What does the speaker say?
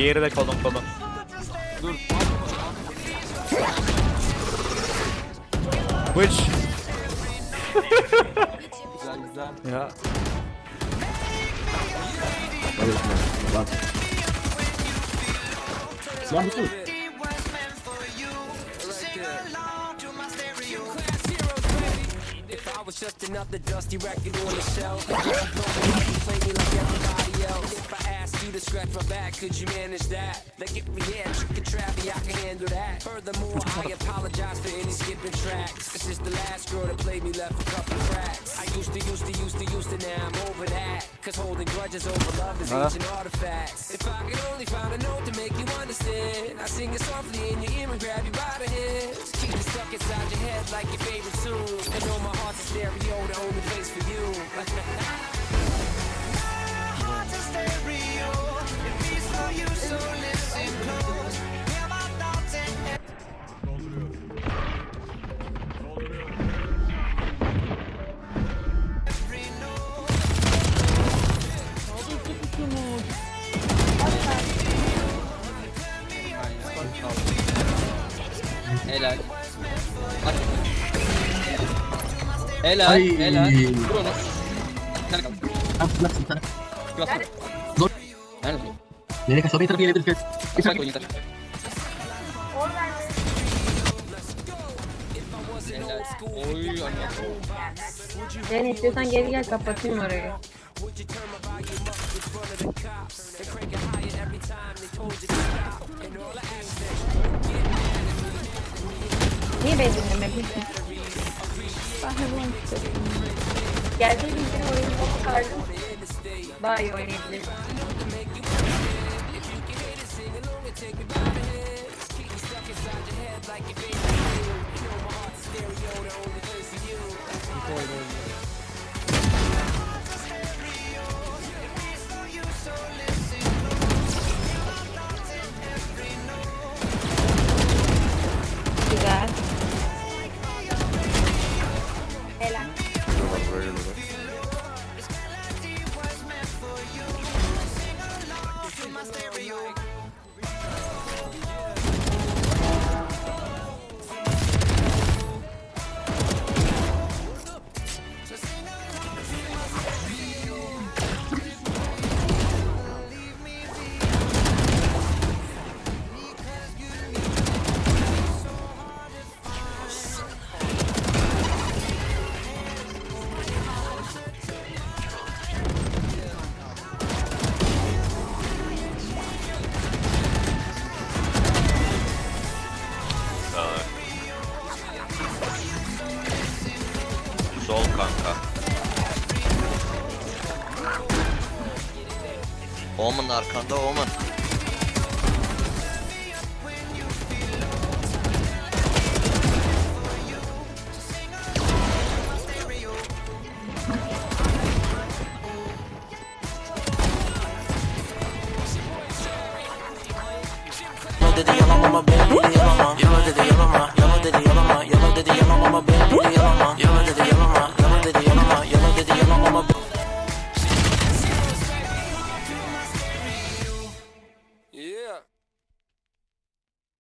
Diğeri de kolun. Dur. Which? Güzel. Ya. Lan bu. I was just another dusty record on the shelf. Play me like everybody else. If I asked you to scratch my back, could you manage that? Like if we had trick and trappy, I can handle that. Furthermore, I apologize for any skipping tracks. This is the last girl that played me, left a couple cracks. I used to, now I'm over that. Cause holding grudges over love is ancient artifacts. If I could only find a note to make you understand, I sing it softly in your ear and grab you by the hands. Keep it stuck inside your head like your favorite tune. And know my heart's a stereo, the only place for you. My heart's a stereo, it beats for you, so listen close. Hear my thoughts and every note. Helal. Helal. Ay. Helal. Vur onu. Sen kal. Nasıl sen? Yok. Zor. Nerede? Nereye kaçtı? Bir tarafı gelebilir. Bak oyun yeter. Helal. Oy anne. Yani istiyorsan geri gel kapatayım orayı. Niye beni dinlemedin? Geldiğim için orayı çıkardım. Daha iyi oynayabilirim. Güzel. Helal. Sol kanka. Omen arkanda Omen.